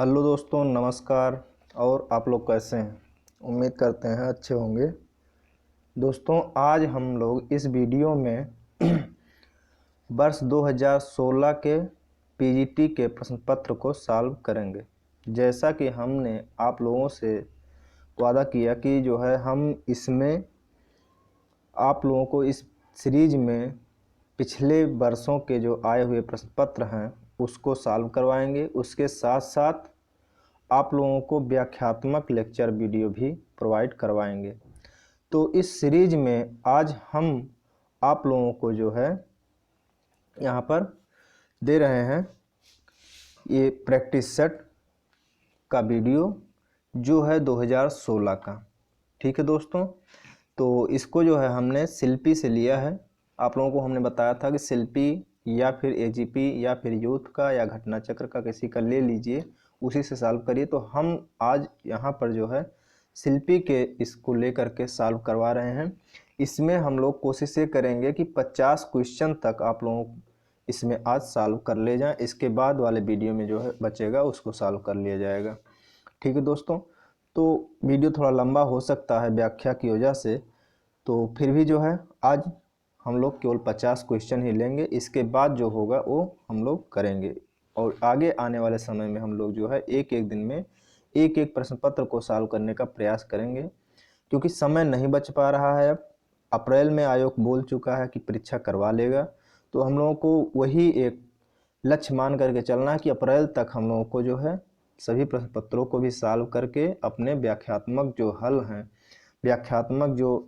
Hello दोस्तों, नमस्कार। और आप लोग कैसे हैं? उम्मीद करते हैं अच्छे होंगे। दोस्तों, आज हम लोग इस वीडियो में वर्ष 2016 के पीजीटी के प्रश्न पत्र को सॉल्व करेंगे। जैसा कि हमने आप लोगों से वादा किया कि जो है हम इसमें आप लोगों को इस सीरीज में पिछले वर्षों के जो आए हुए प्रश्न पत्र हैं उसको सॉल्व करवाएंगे। उसके साथ साथ आप लोगों को व्याख्यात्मक लेक्चर वीडियो भी प्रोवाइड करवाएंगे। तो इस सीरीज में आज हम आप लोगों को जो है यहाँ पर दे रहे हैं ये प्रैक्टिस सेट का वीडियो जो है 2016 का। ठीक है दोस्तों, तो इसको जो है हमने शिल्पी से लिया है। आप लोगों को हमने बताया था कि शिल्पी या फिर एजीपी या फिर यूथ का या घटना चक्र का किसी का ले लीजिए, उसी से सॉल्व करिए। तो हम आज यहाँ पर जो है शिल्पी के इसको लेकर के सॉल्व करवा रहे हैं। इसमें हम लोग कोशिश ये करेंगे कि 50 क्वेश्चन तक आप लोगों इसमें आज सॉल्व कर ले जाएं। इसके बाद वाले वीडियो में जो है बचेगा उसको सॉल्व कर लिया जाएगा। ठीक है दोस्तों, तो वीडियो थोड़ा लंबा हो सकता है व्याख्या की वजह से, तो फिर भी जो है आज हम लोग केवल 50 क्वेश्चन ही लेंगे। इसके बाद जो होगा वो हम लोग करेंगे और आगे आने वाले समय में हम लोग जो है एक एक दिन में एक एक प्रश्न पत्र को सॉल्व करने का प्रयास करेंगे, क्योंकि समय नहीं बच पा रहा है। अब अप्रैल में आयोग बोल चुका है कि परीक्षा करवा लेगा, तो हम लोगों को वही एक लक्ष्य मान करके चलना है कि अप्रैल तक हम लोगों को जो है सभी प्रश्न पत्रों को भी सॉल्व करके अपने व्याख्यात्मक जो हल हैं, व्याख्यात्मक जो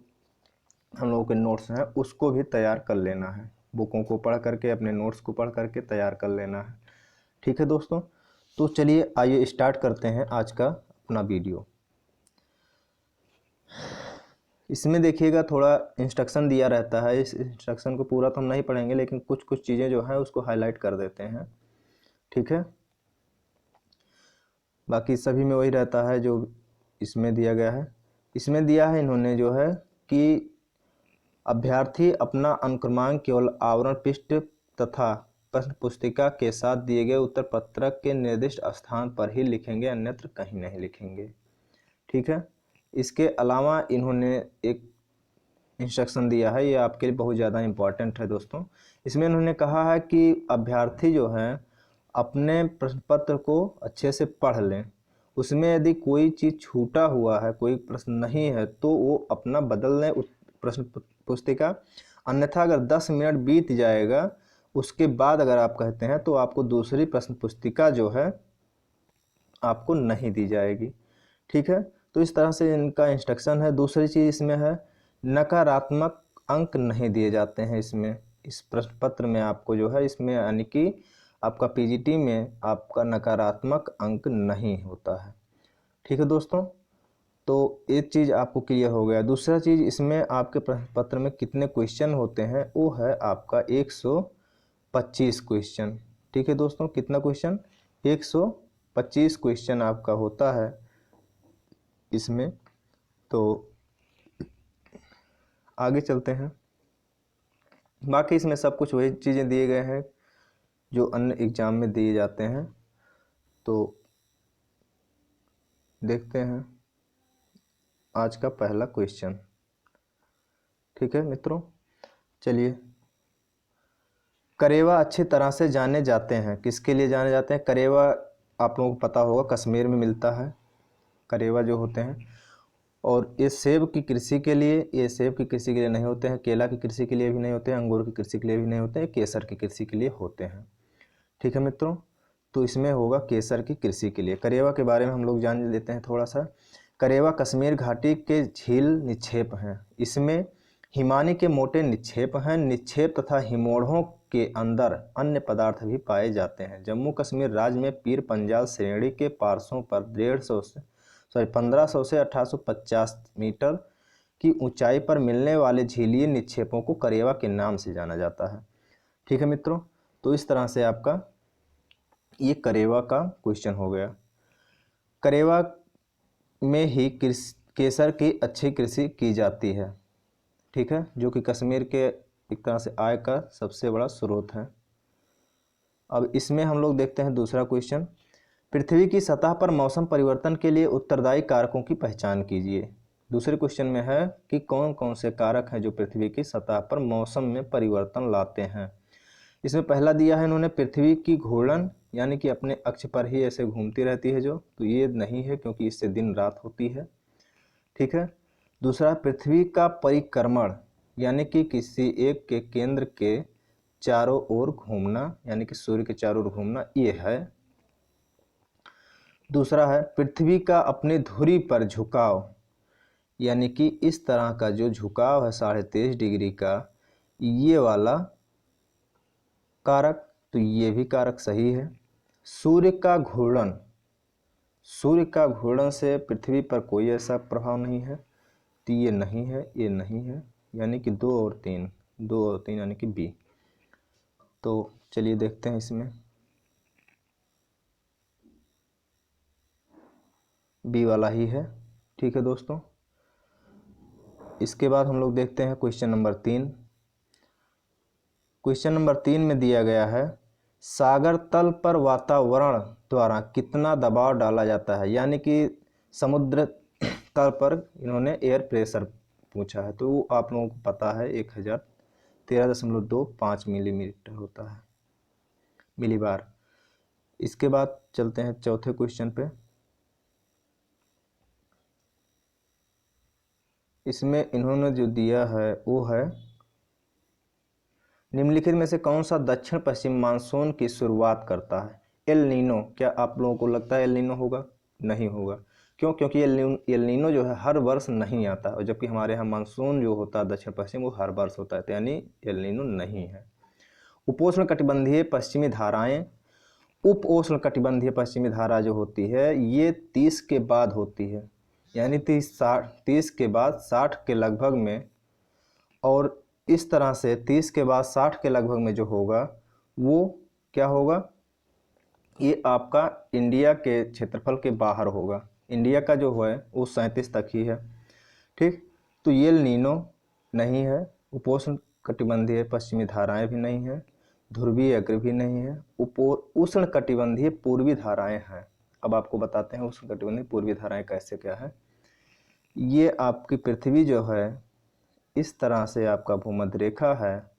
हम लोगों के नोट्स हैं उसको भी तैयार कर लेना है। बुकों को पढ़ करके, अपने नोट्स को पढ़ करके तैयार कर लेना है। ठीक है दोस्तों, तो चलिए आइए स्टार्ट करते हैं आज का अपना वीडियो। इसमें देखिएगा थोड़ा इंस्ट्रक्शन दिया रहता है। इस इंस्ट्रक्शन को पूरा तो हम नहीं पढ़ेंगे, लेकिन कुछ कुछ चीज़ें जो हैं उसको हाईलाइट कर देते हैं। ठीक है, बाकी सभी में वही रहता है जो इसमें दिया गया है। इसमें दिया है इन्होंने जो है कि अभ्यर्थी अपना अनुक्रमांक केवल आवरण पृष्ठ तथा प्रश्न पुस्तिका के साथ दिए गए उत्तर पत्रक के निर्दिष्ट स्थान पर ही लिखेंगे, अन्यत्र कहीं नहीं लिखेंगे। ठीक है, इसके अलावा इन्होंने एक इंस्ट्रक्शन दिया है, ये आपके लिए बहुत ज़्यादा इम्पॉर्टेंट है दोस्तों। इसमें इन्होंने कहा है कि अभ्यर्थी जो है अपने प्रश्न पत्र को अच्छे से पढ़ लें। उसमें यदि कोई चीज़ छूटा हुआ है, कोई प्रश्न नहीं है, तो वो अपना बदल लें प्रश्न पुस्तिका। अन्यथा अगर 10 मिनट बीत जाएगा उसके बाद अगर आप कहते हैं तो आपको दूसरी प्रश्न पुस्तिका जो है आपको नहीं दी जाएगी। ठीक है, तो इस तरह से इनका इंस्ट्रक्शन है। दूसरी चीज़ इसमें है नकारात्मक अंक नहीं दिए जाते हैं इसमें, इस प्रश्न पत्र में आपको जो है इसमें, यानी कि आपका पीजीटी में आपका नकारात्मक अंक नहीं होता है। ठीक है दोस्तों, तो एक चीज़ आपको क्लियर हो गया। दूसरा चीज़ इसमें आपके प्रश्न पत्र में कितने क्वेश्चन होते हैं, वो है आपका 125 क्वेश्चन। ठीक है दोस्तों, कितना क्वेश्चन? 125 क्वेश्चन आपका होता है इसमें। तो आगे चलते हैं। बाकी इसमें सब कुछ वही चीज़ें दिए गए हैं जो अन्य एग्जाम में दिए जाते हैं। तो देखते हैं आज का पहला क्वेश्चन। ठीक है मित्रों, चलिए। करेवा अच्छी तरह से जाने जाते हैं, किसके लिए जाने जाते हैं? करेवा आप लोगों को पता होगा कश्मीर में मिलता है, करेवा जो होते हैं। और ये सेब की कृषि के लिए, ये सेब की कृषि के लिए नहीं होते हैं, केला की कृषि के लिए भी नहीं होते हैं, अंगूर की कृषि के लिए भी नहीं होते हैं, केसर की कृषि के लिए होते हैं। ठीक है मित्रों, तो इसमें होगा केसर की कृषि के लिए। करेवा के बारे में हम लोग जान लेते हैं थोड़ा सा। करेवा कश्मीर घाटी के झील निक्षेप हैं। इसमें हिमानी के मोटे निक्षेप हैं। निक्षेप तथा हिमोड़ों के अंदर अन्य पदार्थ भी पाए जाते हैं। जम्मू कश्मीर राज्य में पीर पंजाल श्रेणी के पार्श्वों पर 1500 से 1850 मीटर की ऊंचाई पर मिलने वाले झीलीय निक्षेपों को करेवा के नाम से जाना जाता है। ठीक है मित्रों, तो इस तरह से आपका ये करेवा का क्वेश्चन हो गया। करेवा में ही केसर की अच्छी कृषि की जाती है। ठीक है, जो कि कश्मीर के एक तरह से आय का सबसे बड़ा स्रोत है। अब इसमें हम लोग देखते हैं दूसरा क्वेश्चन। पृथ्वी की सतह पर मौसम परिवर्तन के लिए उत्तरदायी कारकों की पहचान कीजिए। दूसरे क्वेश्चन में है कि कौन कौन से कारक हैं जो पृथ्वी की सतह पर मौसम में परिवर्तन लाते हैं। इसमें पहला दिया है इन्होंने पृथ्वी की घूर्णन, यानी कि अपने अक्ष पर ही ऐसे घूमती रहती है जो, तो ये नहीं है क्योंकि इससे दिन रात होती है। ठीक है। दूसरा पृथ्वी का परिक्रमण, यानी कि किसी एक के केंद्र के चारों ओर घूमना, यानी कि सूर्य के चारों ओर घूमना, ये है। दूसरा है पृथ्वी का अपनी धुरी पर झुकाव, यानी कि इस तरह का जो झुकाव है 23.5 डिग्री का, ये वाला कारक, तो ये भी कारक सही है। सूर्य का घूर्णन, सूर्य का घूर्णन से पृथ्वी पर कोई ऐसा प्रभाव नहीं है, तो ये नहीं है, ये नहीं है, यानी कि 2 और 3 यानी कि बी। तो चलिए देखते हैं, इसमें बी वाला ही है। ठीक है दोस्तों। इसके बाद हम लोग देखते हैं क्वेश्चन नंबर 3। क्वेश्चन नंबर 3 में दिया गया है सागर तल पर वातावरण द्वारा कितना दबाव डाला जाता है, यानी कि समुद्र तल पर इन्होंने एयर प्रेशर पूछा है, तो वो आप लोगों को पता है 1013.25 मिलीमीटर होता है, मिलीबार। इसके बाद चलते हैं चौथे क्वेश्चन पे। इसमें इन्होंने जो दिया है वो है निम्नलिखित में से कौन सा दक्षिण पश्चिम मानसून की शुरुआत करता है। एल नीनो, क्या आप लोगों को लगता है एल नीनो होगा? नहीं होगा। क्यों? क्योंकि एल नीनो जो है हर वर्ष नहीं आता, और जबकि हमारे यहाँ मानसून जो होता है दक्षिण पश्चिम वो हर वर्ष होता है, तो यानी एल नीनो नहीं है। उपोष्ण कटिबंधीय पश्चिमी धाराएं, उप उष्ण कटिबंधीय पश्चिमी धारा जो होती है ये 30 के बाद होती है, यानी 30 के बाद 60 के लगभग में, और इस तरह से 30 के बाद 60 के लगभग में जो होगा वो क्या होगा, ये आपका इंडिया के क्षेत्रफल के बाहर होगा। इंडिया का जो है वो 37 तक ही है। ठीक, तो ये एल नीनो नहीं है, उपोष्ण कटिबंधीय पश्चिमी धाराएं भी नहीं है, ध्रुवीय अग्र भी नहीं है, उष्ण कटिबंधीय पूर्वी धाराएं हैं। अब आपको बताते हैं उष्ण कटिबंधीय पूर्वी धाराएं कैसे क्या है। ये आपकी पृथ्वी जो है इस तरह से आपका भूमध्य रेखा है,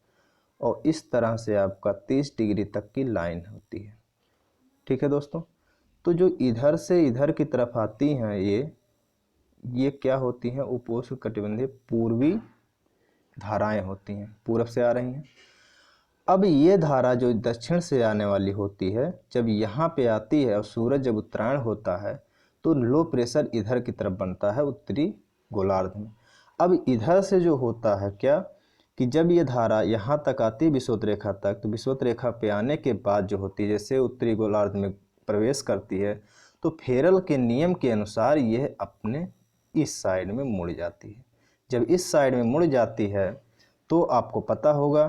और इस तरह से आपका 30 डिग्री तक की लाइन होती है। ठीक है दोस्तों। तो जो इधर से इधर की तरफ आती हैं ये क्या होती हैं, उपोष्ण कटिबंधीय पूर्वी धाराएं होती हैं, पूरब से आ रही हैं। अब ये धारा जो दक्षिण से आने वाली होती है, जब यहाँ पे आती है और सूरज जब उत्तरायण होता है तो लो प्रेशर इधर की तरफ बनता है, उत्तरी गोलार्ध में। अब इधर से जो होता है क्या कि जब ये धारा यहाँ तक आती है विषुवत रेखा तक, तो विषुवत रेखा पे आने के बाद जो होती है, जैसे उत्तरी गोलार्ध में प्रवेश करती है, तो फेरल के नियम के अनुसार यह अपने इस साइड में मुड़ जाती है। जब इस साइड में मुड़ जाती है तो आपको पता होगा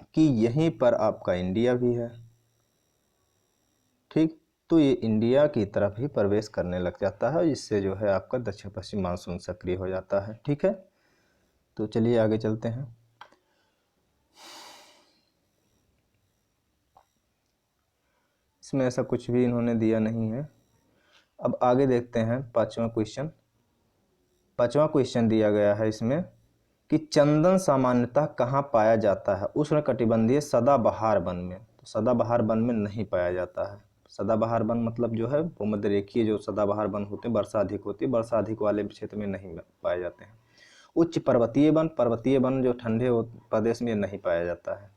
कि यहीं पर आपका इंडिया भी है। ठीक, तो ये इंडिया की तरफ ही प्रवेश करने लग जाता है, इससे जो है आपका दक्षिण पश्चिम मानसून सक्रिय हो जाता है। ठीक है, तो चलिए आगे चलते हैं। इसमें ऐसा कुछ भी इन्होंने दिया नहीं है। अब आगे देखते हैं पांचवा क्वेश्चन। पांचवा क्वेश्चन दिया गया है इसमें कि चंदन सामान्यतः कहाँ पाया जाता है, उष्णकटिबंधीय सदाबहार वन में। तो सदाबहार वन में नहीं पाया जाता है। सदाबहार वन मतलब जो है भूमध्य रेखीय जो सदाबहार वन होते हैं, वर्षा अधिक होती है, वर्षा अधिक वाले क्षेत्र में नहीं पाए जाते हैं। उच्च पर्वतीय वन जो ठंडे प्रदेश में नहीं पाया जाता है।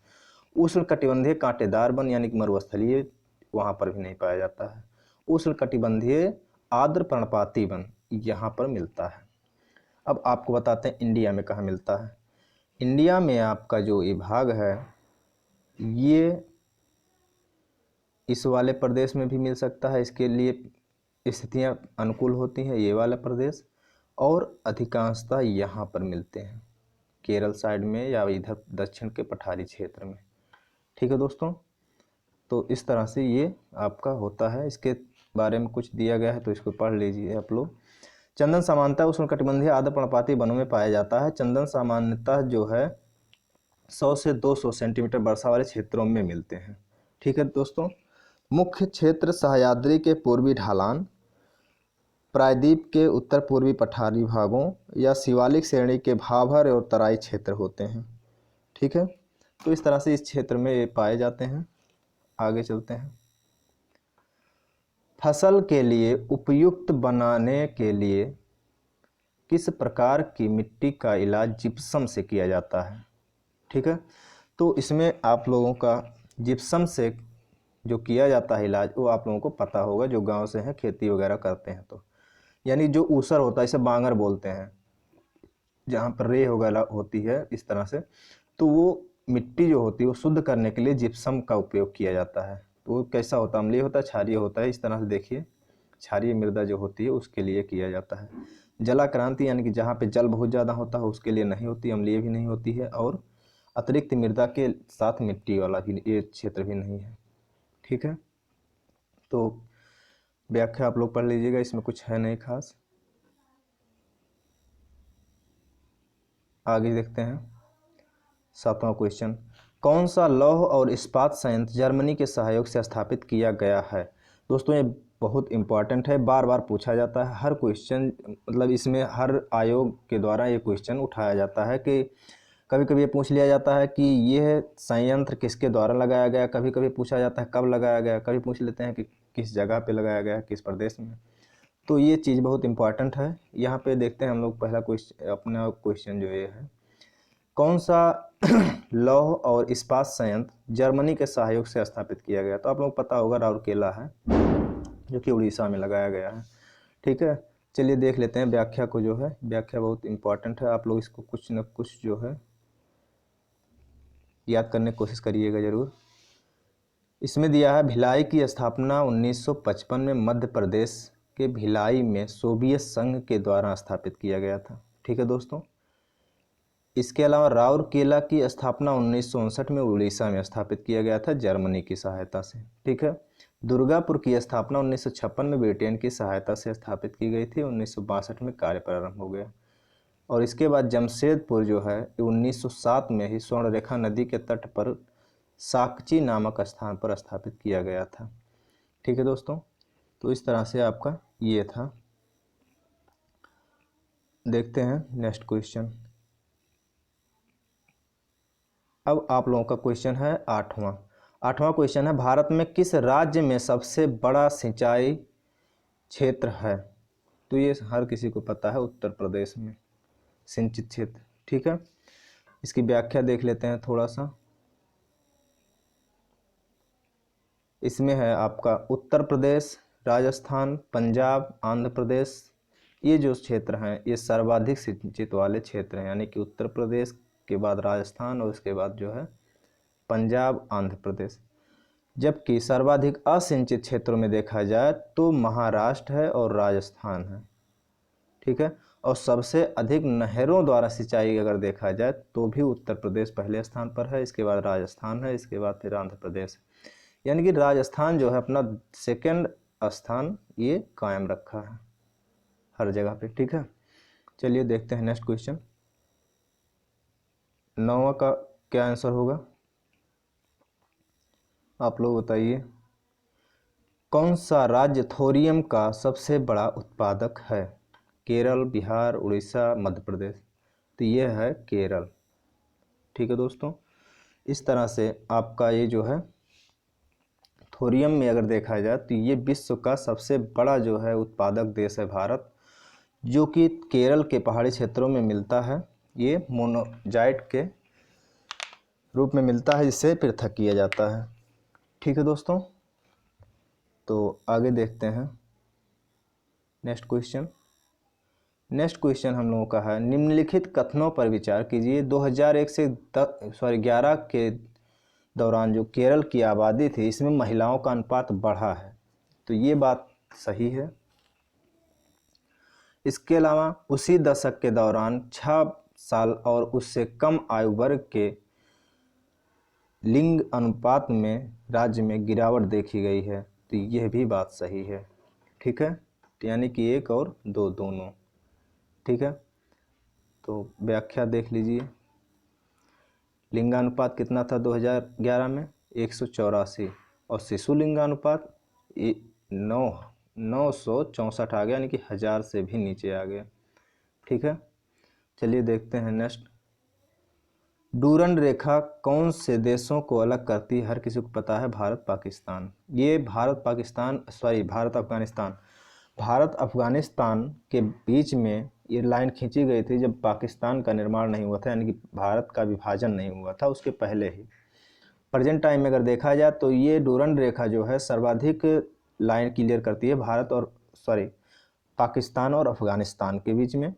उष्णकटिबंधीय कांटेदार वन यानी कि मरुस्थलीय, वहाँ पर भी नहीं पाया जाता है। उष्णकटिबंधीय आर्द्र पर्णपाती वन यहाँ पर मिलता है। अब आपको बताते हैं इंडिया में कहाँ मिलता है। इंडिया में आपका जो ये भाग है ये इस वाले प्रदेश में भी मिल सकता है, इसके लिए स्थितियाँ अनुकूल होती हैं, ये वाला प्रदेश, और अधिकांशतः यहाँ पर मिलते हैं केरल साइड में या इधर दक्षिण के पठारी क्षेत्र में। ठीक है दोस्तों, तो इस तरह से ये आपका होता है। इसके बारे में कुछ दिया गया है तो इसको पढ़ लीजिए आप लोग। चंदन सामान्यतः उष्णकटिबंधीय आर्द्र पर्णपाती वनों में पाया जाता है। चंदन सामान्यतः जो है 100 से 200 सेंटीमीटर वर्षा वाले क्षेत्रों में मिलते हैं। ठीक है दोस्तों, मुख्य क्षेत्र सह्याद्री के पूर्वी ढलान, प्रायद्वीप के उत्तर पूर्वी पठारी भागों या शिवालिक श्रेणी के भाभर और तराई क्षेत्र होते हैं। ठीक है, तो इस तरह से इस क्षेत्र में ये पाए जाते हैं। आगे चलते हैं। फसल के लिए उपयुक्त बनाने के लिए किस प्रकार की मिट्टी का इलाज जिप्सम से किया जाता है। ठीक है, तो इसमें आप लोगों का जिप्सम से जो किया जाता है इलाज वो आप लोगों को पता होगा, जो गांव से हैं, खेती वगैरह करते हैं। तो यानी जो ऊसर होता है, इसे बांगर बोलते हैं, जहाँ पर रेह वगैरह होती है इस तरह से, तो वो मिट्टी जो होती है वो शुद्ध करने के लिए जिप्सम का उपयोग किया जाता है। तो वो कैसा होता है, अम्लीय होता है, क्षारीय होता है, इस तरह से देखिए, क्षारीय मृदा जो होती है उसके लिए किया जाता है। जलाक्रांति यानी कि जहाँ पे जल बहुत ज़्यादा होता है उसके लिए नहीं होती, अम्लीय भी नहीं होती है, और अतिरिक्त मृदा के साथ मिट्टी वाला भी ये क्षेत्र भी नहीं है। ठीक है, तो व्याख्या आप लोग पढ़ लीजिएगा, इसमें कुछ है नहीं खास। आगे देखते हैं 7वां क्वेश्चन। कौन सा लौह और इस्पात संयंत्र जर्मनी के सहयोग से स्थापित किया गया है। दोस्तों ये बहुत इंपॉर्टेंट है, बार बार पूछा जाता है हर क्वेश्चन, मतलब इसमें हर आयोग के द्वारा ये क्वेश्चन उठाया जाता है कि कभी कभी ये पूछ लिया जाता है कि यह संयंत्र किसके द्वारा लगाया गया, कभी कभी पूछा जाता है कब लगाया गया, कभी पूछ लेते हैं कि किस जगह पे लगाया गया, किस प्रदेश में। तो ये चीज़ बहुत इंपॉर्टेंट है। यहाँ पे देखते हैं हम लोग पहला क्वेश्चन, अपना क्वेश्चन जो ये है, कौन सा लौह और इस्पात संयंत्र जर्मनी के सहयोग से स्थापित किया गया। तो आप लोग पता होगा राउरकेला है, जो कि उड़ीसा में लगाया गया है। ठीक है, चलिए देख लेते हैं व्याख्या को। जो है व्याख्या बहुत इंपॉर्टेंट है, आप लोग इसको कुछ न कुछ जो है याद करने की कोशिश करिएगा जरूर। इसमें दिया है, भिलाई की स्थापना 1955 में मध्य प्रदेश के भिलाई में सोवियत संघ के द्वारा स्थापित किया गया था। ठीक है दोस्तों, इसके अलावा राउरकेला की स्थापना 1959 में उड़ीसा में स्थापित किया गया था जर्मनी की सहायता से। ठीक है, दुर्गापुर की स्थापना 1956 में ब्रिटेन की सहायता से स्थापित की गई थी, 1962 में कार्य प्रारंभ हो गया। और इसके बाद जमशेदपुर जो है 1907 में ही स्वर्णरेखा नदी के तट पर साकची नामक स्थान पर स्थापित किया गया था। ठीक है दोस्तों, तो इस तरह से आपका ये था। देखते हैं नेक्स्ट क्वेश्चन। अब आप लोगों का क्वेश्चन है 8वां क्वेश्चन है, भारत में किस राज्य में सबसे बड़ा सिंचाई क्षेत्र है। तो ये हर किसी को पता है, उत्तर प्रदेश में सिंचित क्षेत्र। ठीक है, इसकी व्याख्या देख लेते हैं थोड़ा सा। इसमें है आपका उत्तर प्रदेश, राजस्थान, पंजाब, आंध्र प्रदेश, ये जो क्षेत्र हैं ये सर्वाधिक सिंचित वाले क्षेत्र हैं, यानी कि उत्तर प्रदेश के बाद राजस्थान और उसके बाद जो है पंजाब, आंध्र प्रदेश। जबकि सर्वाधिक असिंचित क्षेत्रों में देखा जाए तो महाराष्ट्र है और राजस्थान है। ठीक है, और सबसे अधिक नहरों द्वारा सिंचाई अगर देखा जाए तो भी उत्तर प्रदेश पहले स्थान पर है, इसके बाद राजस्थान है, इसके बाद फिर आंध्र प्रदेश। यानी कि राजस्थान जो है अपना सेकंड स्थान ये कायम रखा है हर जगह पे। ठीक है, चलिए देखते हैं नेक्स्ट क्वेश्चन। 9वां का क्या आंसर होगा, आप लोग बताइए। कौन सा राज्य थोरियम का सबसे बड़ा उत्पादक है। केरल, बिहार, उड़ीसा, मध्य प्रदेश। तो ये है केरल। ठीक है दोस्तों, इस तरह से आपका ये जो है थोरियम में अगर देखा जाए तो ये विश्व का सबसे बड़ा जो है उत्पादक देश है भारत, जो कि केरल के पहाड़ी क्षेत्रों में मिलता है। ये मोनोजाइट के रूप में मिलता है, जिससे पृथक किया जाता है। ठीक है दोस्तों, तो आगे देखते हैं नेक्स्ट क्वेश्चन। नेक्स्ट क्वेश्चन हम लोगों का है, निम्नलिखित कथनों पर विचार कीजिए। 2001 से 11 के दौरान जो केरल की आबादी थी इसमें महिलाओं का अनुपात बढ़ा है। तो ये बात सही है। इसके अलावा उसी दशक के दौरान 6 साल और उससे कम आयु वर्ग के लिंग अनुपात में राज्य में गिरावट देखी गई है। तो यह भी बात सही है। ठीक है, यानी कि 1 और 2 दोनों। ठीक है, तो व्याख्या देख लीजिए। लिंगानुपात कितना था 2011 में, 184। और शिशु लिंगानुपात ये 964 आ गया, यानी कि 1000 से भी नीचे आ गया। ठीक है, चलिए देखते हैं नेक्स्ट। डूरंड रेखा कौन से देशों को अलग करती है? हर किसी को पता है, भारत पाकिस्तान। ये भारत अफगानिस्तान के बीच में ये लाइन खींची गई थी जब पाकिस्तान का निर्माण नहीं हुआ था, यानी कि भारत का विभाजन नहीं हुआ था, उसके पहले ही। प्रेजेंट टाइम में अगर देखा जाए तो ये डूरंड रेखा जो है सर्वाधिक लाइन क्लियर करती है पाकिस्तान और अफगानिस्तान के बीच में।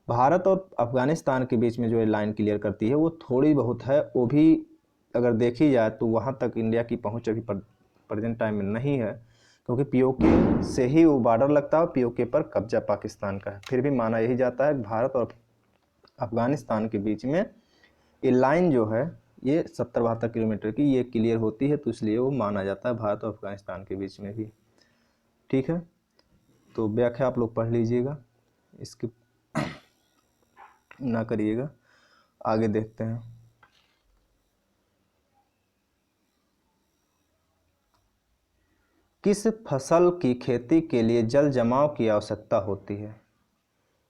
भारत और अफगानिस्तान के बीच में जो ये लाइन क्लियर करती है वो थोड़ी बहुत है, वो भी अगर देखी जाए तो वहाँ तक इंडिया की पहुँच अभी प्रेजेंट टाइम में नहीं है, क्योंकि पीओके से ही वो बॉर्डर लगता है, पीओके पर कब्जा पाकिस्तान का है। फिर भी माना यही जाता है भारत और अफगानिस्तान के बीच में ये लाइन जो है ये 70-72 किलोमीटर की ये क्लियर होती है, तो इसलिए वो माना जाता है भारत और अफगानिस्तान के बीच में भी। ठीक है, तो व्याख्या आप लोग पढ़ लीजिएगा, इसकी ना करिएगा। आगे देखते हैं। किस फसल की खेती के लिए जल जमाव की आवश्यकता होती है?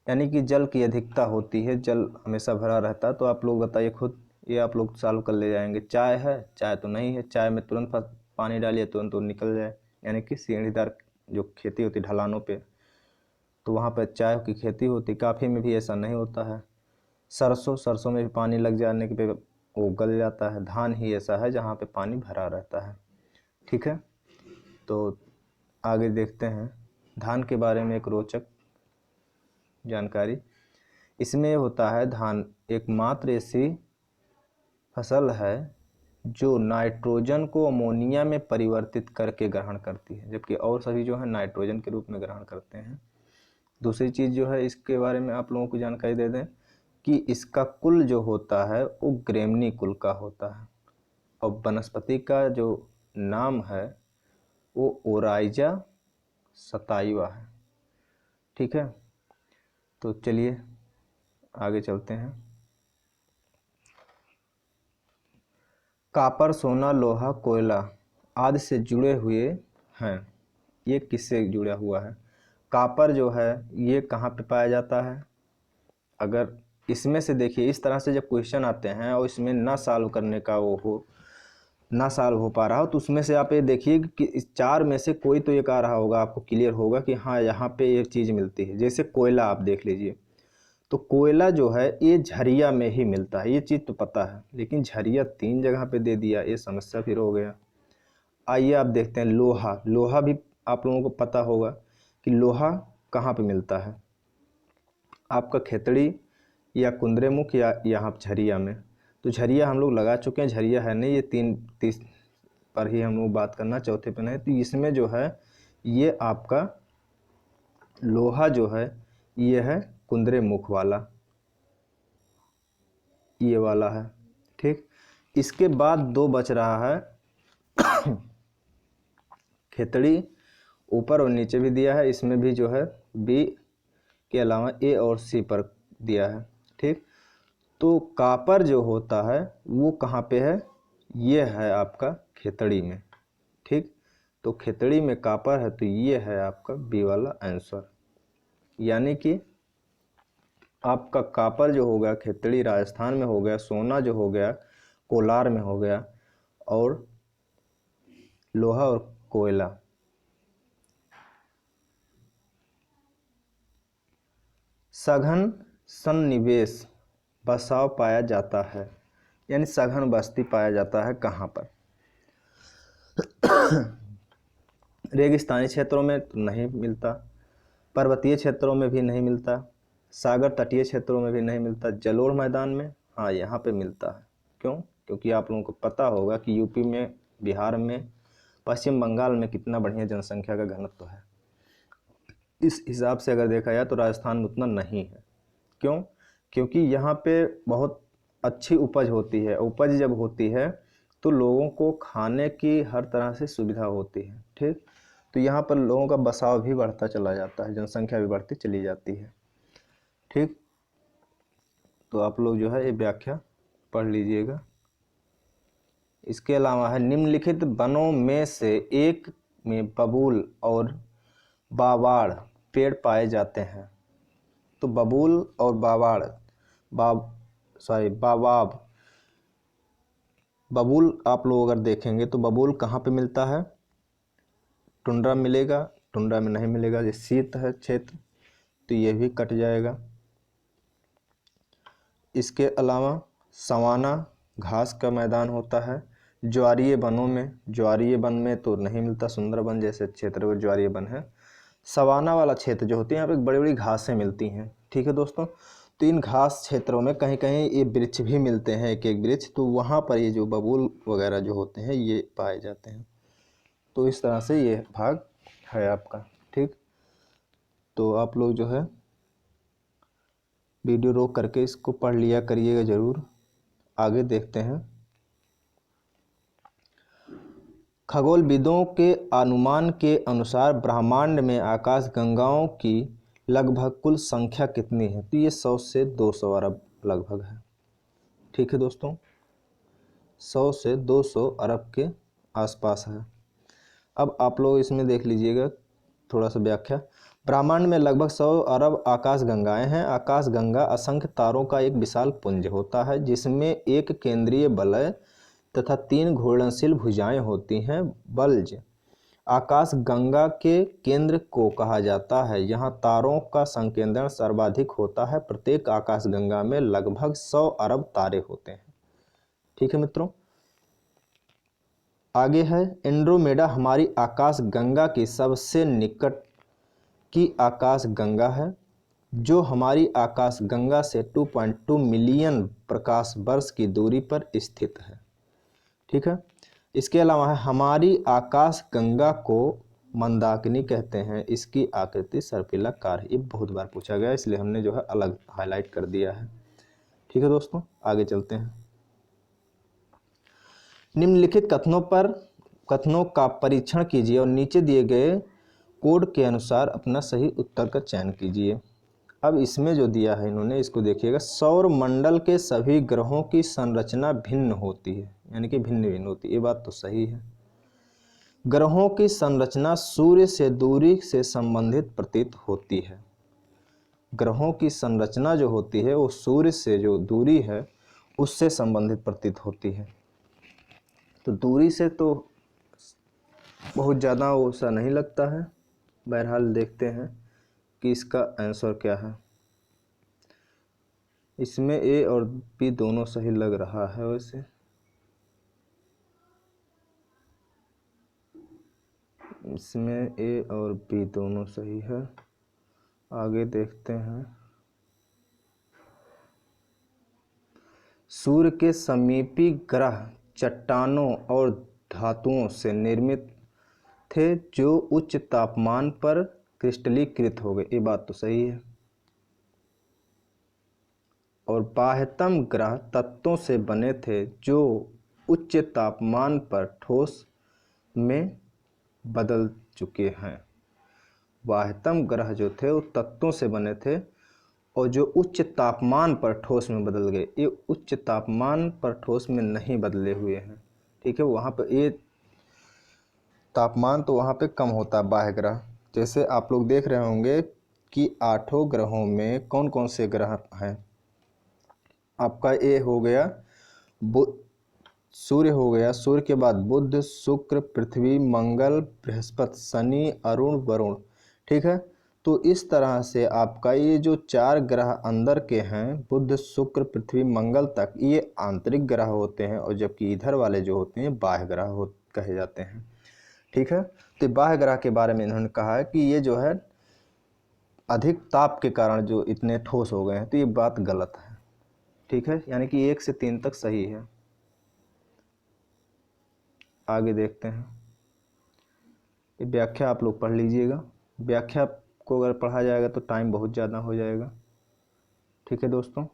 यानी कि जल की अधिकता होती है, जल हमेशा भरा रहता है। तो आप लोग बताइए खुद, ये आप लोग सॉल्व कर ले जाएंगे। चाय है? चाय तो नहीं है, चाय में तुरंत पानी डालिए तुरंत तो निकल जाए, यानी कि सीढ़ीदार जो खेती होती है ढलानों पे, तो वहाँ पर चाय की खेती होती। कॉफ़ी में भी ऐसा नहीं होता है। सरसों में भी पानी लग जाने के पे वो गल जाता है। धान ही ऐसा है जहाँ पे पानी भरा रहता है। ठीक है, तो आगे देखते हैं धान के बारे में एक रोचक जानकारी। इसमें होता है धान एकमात्र ऐसी फसल है जो नाइट्रोजन को अमोनिया में परिवर्तित करके ग्रहण करती है, जबकि और सभी जो है नाइट्रोजन के रूप में ग्रहण करते हैं। दूसरी चीज़ जो है इसके बारे में आप लोगों को जानकारी दे दें कि इसका कुल जो होता है वो ग्रेमनी कुल का होता है, और वनस्पति का जो नाम है वो ओराइजा सताइवा है। ठीक है, तो चलिए आगे चलते हैं। कॉपर, सोना, लोहा, कोयला आदि से जुड़े हुए हैं, ये किससे जुड़ा हुआ है? कॉपर जो है ये कहाँ पे पाया जाता है? अगर इसमें से देखिए, इस तरह से जब क्वेश्चन आते हैं और इसमें ना सॉल्व करने का वो हो, ना सॉल्व हो पा रहा हो, तो उसमें से आप ये देखिए कि इस चार में से कोई तो एक आ रहा होगा, आपको क्लियर होगा कि हाँ यहाँ पे ये चीज़ मिलती है। जैसे कोयला आप देख लीजिए, तो कोयला जो है ये झरिया में ही मिलता है, ये चीज़ तो पता है, लेकिन झरिया 3 जगह पे दे दिया, ये समस्या फिर हो गया। आइए आप देखते हैं लोहा। लोहा भी आप लोगों को पता होगा कि लोहा कहाँ पे मिलता है, आपका खेतड़ी या कुंद्रेमुख या यहाँ झरिया में। तो झरिया हम लोग लगा चुके हैं, झरिया है नहीं, ये 3-30 पर ही हम लोग बात करना, चौथे पे नहीं। तो इसमें जो है ये आपका लोहा जो है ये है कुंद्रेमुख वाला, ये वाला है। ठीक, इसके बाद 2 बच रहा है खेतड़ी, ऊपर और नीचे भी दिया है, इसमें भी जो है बी के अलावा ए और सी पर दिया है। ठीक, तो कॉपर जो होता है वो कहाँ पे है? ये है आपका खेतड़ी में। ठीक, तो खेतड़ी में कॉपर है, तो ये है आपका बी वाला आंसर। यानी कि आपका कॉपर जो हो गया खेतड़ी राजस्थान में हो गया, सोना जो हो गया कोलार में हो गया, और लोहा और कोयला। सघन सन्निवेश बसाव पाया जाता है, यानी सघन बस्ती पाया जाता है कहाँ पर? रेगिस्तानी क्षेत्रों में तो नहीं मिलता, पर्वतीय क्षेत्रों में भी नहीं मिलता, सागर तटीय क्षेत्रों में भी नहीं मिलता, जलोढ़ मैदान में हाँ यहाँ पे मिलता है। क्यों? क्योंकि आप लोगों को पता होगा कि यूपी में, बिहार में, पश्चिम बंगाल में कितना बढ़िया जनसंख्या का घनत्व है। इस हिसाब से अगर देखा जाए तो राजस्थान में उतना नहीं है। क्यों? क्योंकि यहाँ पे बहुत अच्छी उपज होती है, उपज जब होती है तो लोगों को खाने की हर तरह से सुविधा होती है। ठीक, तो यहाँ पर लोगों का बसाव भी बढ़ता चला जाता है, जनसंख्या भी बढ़ती चली जाती है। ठीक, तो आप लोग जो है ये व्याख्या पढ़ लीजिएगा। इसके अलावा है निम्नलिखित वनों में से एक में बबूल और बावाड़ पेड़ पाए जाते हैं। तो बबूल और बावाब, बबूल आप लोग अगर देखेंगे तो बबूल कहाँ पे मिलता है? टुंड्रा मिलेगा, टुंड्रा में नहीं मिलेगा, ये शीत है क्षेत्र, तो ये भी कट जाएगा। इसके अलावा सवाना घास का मैदान होता है। ज्वारीय वनों में, ज्वारीय वन में तो नहीं मिलता, सुंदरबन जैसे क्षेत्र में ज्वारीय वन है। सवाना वाला क्षेत्र जो होती है, यहाँ पे बड़ी बड़ी घासें मिलती हैं। ठीक है दोस्तों, तो इन घास क्षेत्रों में कहीं कहीं ये वृक्ष भी मिलते हैं, एक एक वृक्ष, तो वहाँ पर ये जो बबूल वगैरह जो होते हैं ये पाए जाते हैं। तो इस तरह से ये भाग है आपका। ठीक, तो आप लोग जो है वीडियो रोक करके इसको पढ़ लिया करिएगा ज़रूर। आगे देखते हैं। खगोलविदों के अनुमान के अनुसार ब्रह्मांड में आकाश गंगाओं की लगभग कुल संख्या कितनी है? तो ये 100 से 200 अरब लगभग है। ठीक है दोस्तों, 100 से 200 अरब के आसपास है। अब आप लोग इसमें देख लीजिएगा थोड़ा सा व्याख्या। ब्रह्मांड में लगभग 100 अरब आकाश गंगाएं हैं। आकाश गंगा असंख्य तारों का एक विशाल पुंज होता है, जिसमें एक केंद्रीय वलय तथा 3 घूर्णनशील भुजाएं होती हैं। बल्ज आकाश गंगा के केंद्र को कहा जाता है। यहाँ तारों का संकेंद्रण सर्वाधिक होता है। प्रत्येक आकाश गंगा में लगभग 100 अरब तारे होते हैं। ठीक है मित्रों, आगे है एंड्रोमेडा हमारी आकाश गंगा की सबसे निकट की आकाश गंगा है, जो हमारी आकाश गंगा से 2.2 मिलियन प्रकाश वर्ष की दूरी पर स्थित है। ठीक है, इसके अलावा है हमारी आकाश गंगा को मंदाकिनी कहते हैं। इसकी आकृति सर्पिलाकार है। ये बहुत बार पूछा गया, इसलिए हमने जो है अलग हाईलाइट कर दिया है। ठीक है दोस्तों, आगे चलते हैं। निम्नलिखित कथनों का परीक्षण कीजिए और नीचे दिए गए कोड के अनुसार अपना सही उत्तर का चयन कीजिए। अब इसमें जो दिया है इन्होंने, इसको देखिएगा। सौर मंडल के सभी ग्रहों की संरचना भिन्न होती है, यानी कि भिन्न भिन्न होती है। ये बात तो सही है। ग्रहों की संरचना सूर्य से दूरी से संबंधित प्रतीत होती है। ग्रहों की संरचना जो होती है वो सूर्य से जो दूरी है उससे संबंधित प्रतीत होती है। तो दूरी से तो बहुत ज़्यादा ऐसा नहीं लगता है। बहरहाल देखते हैं कि इसका आंसर क्या है। इसमें ए और बी दोनों सही लग रहा है। वैसे इसमें ए और बी दोनों सही है। आगे देखते हैं। सूर्य के समीपी ग्रह चट्टानों और धातुओं से निर्मित थे, जो उच्च तापमान पर क्रिस्टलीकृत हो गए। ये बात तो सही है। और बाह्यतम ग्रह तत्वों से बने थे, जो उच्च तापमान पर ठोस में बदल चुके हैं। बाह्यतम ग्रह जो थे वो तत्वों से बने थे और जो उच्च तापमान पर ठोस में बदल गए। ये उच्च तापमान पर ठोस में नहीं बदले हुए हैं। ठीक है, वहाँ पर ये तापमान तो वहाँ पे कम होता है बाह्य ग्रह। जैसे आप लोग देख रहे होंगे कि 8 ग्रहों में कौन कौन से ग्रह हैं। आपका ए हो गया सूर्य हो गया, सूर्य के बाद बुध, शुक्र, पृथ्वी, मंगल, बृहस्पति, शनि, अरुण, वरुण। ठीक है, तो इस तरह से आपका ये जो 4 ग्रह अंदर के हैं, बुध, शुक्र, पृथ्वी, मंगल तक, ये आंतरिक ग्रह होते हैं, और जबकि इधर वाले जो होते हैं बाह्य ग्रह कहे जाते हैं। ठीक है, तो बाह्य ग्रह के बारे में इन्होंने कहा है कि ये जो है अधिक ताप के कारण जो इतने ठोस हो गए हैं, तो ये बात गलत है। ठीक है, यानी कि 1 से 3 तक सही है। आगे देखते हैं। ये व्याख्या आप लोग पढ़ लीजिएगा। व्याख्या को अगर पढ़ा जाएगा तो टाइम बहुत ज़्यादा हो जाएगा। ठीक है दोस्तों,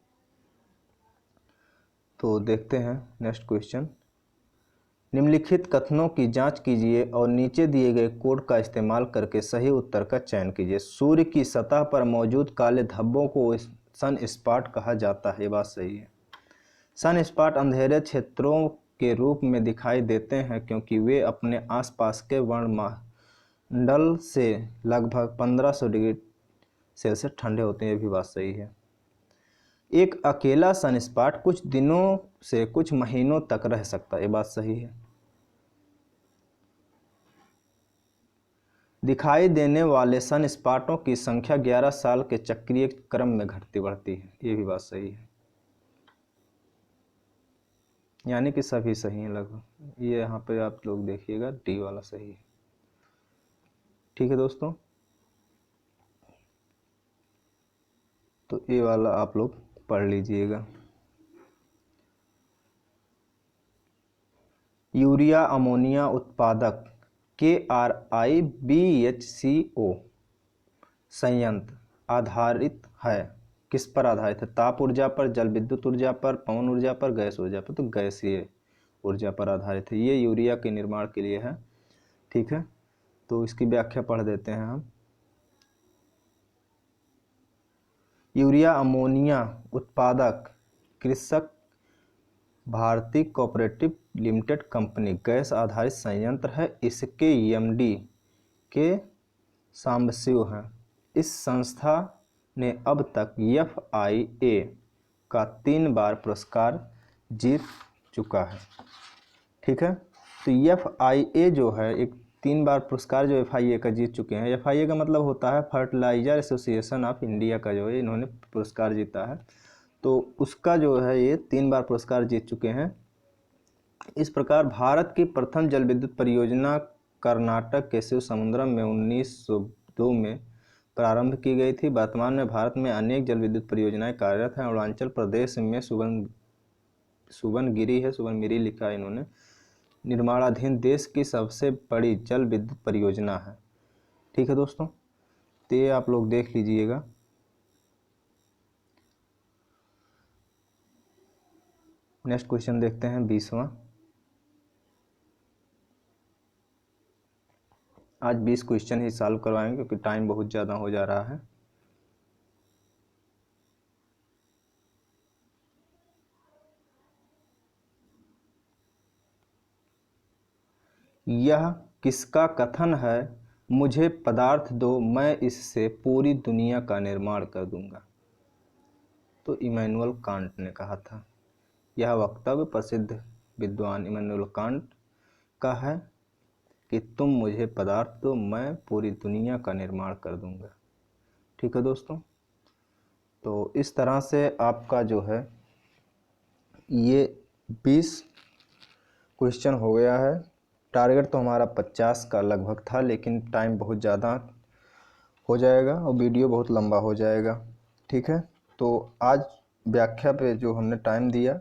तो देखते हैं नेक्स्ट क्वेश्चन। निम्नलिखित कथनों की जांच कीजिए और नीचे दिए गए कोड का इस्तेमाल करके सही उत्तर का चयन कीजिए। सूर्य की सतह पर मौजूद काले धब्बों को सन स्पॉट कहा जाता है। ये बात सही है। सन स्पॉट अंधेरे क्षेत्रों के रूप में दिखाई देते हैं क्योंकि वे अपने आसपास के वर्णमंडल से लगभग 1500 डिग्री सेल्सियस ठंडे होते हैं। ये भी बात सही है। एक अकेला सनस्पॉट कुछ दिनों से कुछ महीनों तक रह सकता है। ये बात सही है। दिखाई देने वाले सनस्पॉटों की संख्या 11 साल के चक्रीय क्रम में घटती बढ़ती है। ये भी बात सही है। यानी कि सभी सही हैं लगभग। ये यहाँ पे आप लोग देखिएगा, डी वाला सही है। ठीक है दोस्तों, तो ये वाला आप लोग पढ़ लीजिएगा। यूरिया अमोनिया उत्पादक KRIBHCO संयंत्र आधारित है। किस पर आधारित है? ताप ऊर्जा पर, जल विद्युत ऊर्जा पर, पवन ऊर्जा पर, गैस ऊर्जा पर। तो गैसीय ऊर्जा पर आधारित है। ये यूरिया के निर्माण के लिए है। ठीक है, तो इसकी व्याख्या पढ़ देते हैं हम। यूरिया अमोनिया उत्पादक कृषक भारतीय कोऑपरेटिव लिमिटेड कंपनी गैस आधारित संयंत्र है। इसके एमडी के सांबशिव हैं। इस संस्था ने अब तक FIA का 3 बार पुरस्कार जीत चुका है। ठीक है, तो FIA जो है एक 3 बार पुरस्कार जो FIA का जीत चुके हैं। FIA का मतलब होता है फर्टिलाइजर एसोसिएशन ऑफ इंडिया का जो है इन्होंने पुरस्कार जीता है। तो उसका जो है ये 3 बार पुरस्कार जीत चुके हैं। इस प्रकार भारत की प्रथम जल विद्युत परियोजना कर्नाटक के शिवसमुद्रम में 1902 में प्रारंभ की गई थी। वर्तमान में भारत में अनेक जल विद्युत परियोजनाएं कार्यरत हैं। अरुणाचल प्रदेश में सुबनगिरी है, सुबनगिरी लिखा है इन्होंने, निर्माणाधीन देश की सबसे बड़ी जल विद्युत परियोजना है। ठीक है दोस्तों, तो ये आप लोग देख लीजिएगा। नेक्स्ट क्वेश्चन देखते हैं 20वां। आज 20 क्वेश्चन ही सॉल्व करवाएंगे क्योंकि टाइम बहुत ज़्यादा हो जा रहा है। यह किसका कथन है? मुझे पदार्थ दो, मैं इससे पूरी दुनिया का निर्माण कर दूंगा। तो इमैनुअल कांट ने कहा था। यह वक्तव्य प्रसिद्ध विद्वान इमैनुअल कांट का है कि तुम मुझे पदार्थ दो, मैं पूरी दुनिया का निर्माण कर दूंगा। ठीक है दोस्तों, तो इस तरह से आपका जो है ये 20 क्वेश्चन हो गया है। टारगेट तो हमारा 50 का लगभग था, लेकिन टाइम बहुत ज़्यादा हो जाएगा और वीडियो बहुत लंबा हो जाएगा। ठीक है, तो आज व्याख्या पे जो हमने टाइम दिया,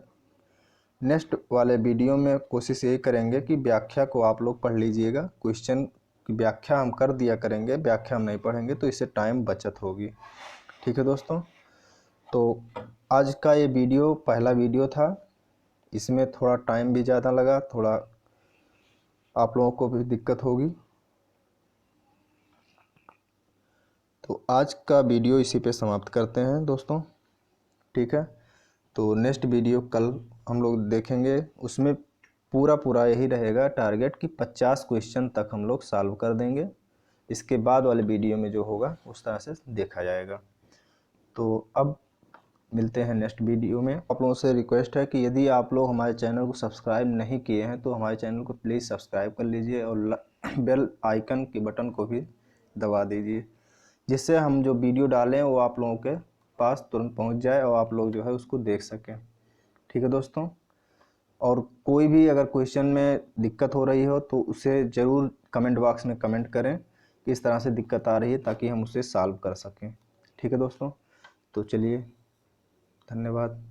नेक्स्ट वाले वीडियो में कोशिश यही करेंगे कि व्याख्या को आप लोग पढ़ लीजिएगा। क्वेश्चन की व्याख्या हम कर दिया करेंगे, व्याख्या हम नहीं पढ़ेंगे, तो इससे टाइम बचत होगी। ठीक है दोस्तों, तो आज का ये वीडियो पहला वीडियो था। इसमें थोड़ा टाइम भी ज़्यादा लगा, थोड़ा आप लोगों को भी दिक्कत होगी। तो आज का वीडियो इसी पे समाप्त करते हैं दोस्तों। ठीक है, तो नेक्स्ट वीडियो कल हम लोग देखेंगे। उसमें पूरा यही रहेगा टारगेट कि 50 क्वेश्चन तक हम लोग सॉल्व कर देंगे। इसके बाद वाले वीडियो में जो होगा उस तरह से देखा जाएगा। तो अब मिलते हैं नेक्स्ट वीडियो में। आप लोगों से रिक्वेस्ट है कि यदि आप लोग हमारे चैनल को सब्सक्राइब नहीं किए हैं तो हमारे चैनल को प्लीज़ सब्सक्राइब कर लीजिए और बेल आइकन के बटन को भी दबा दीजिए, जिससे हम जो वीडियो डालें वो आप लोगों के पास तुरंत पहुंच जाए और आप लोग जो है उसको देख सकें। ठीक है दोस्तों, और कोई भी अगर क्वेश्चन में दिक्कत हो रही हो तो उसे ज़रूर कमेंट बॉक्स में कमेंट करें कि इस तरह से दिक्कत आ रही है, ताकि हम उसे सॉल्व कर सकें। ठीक है दोस्तों, तो चलिए, धन्यवाद।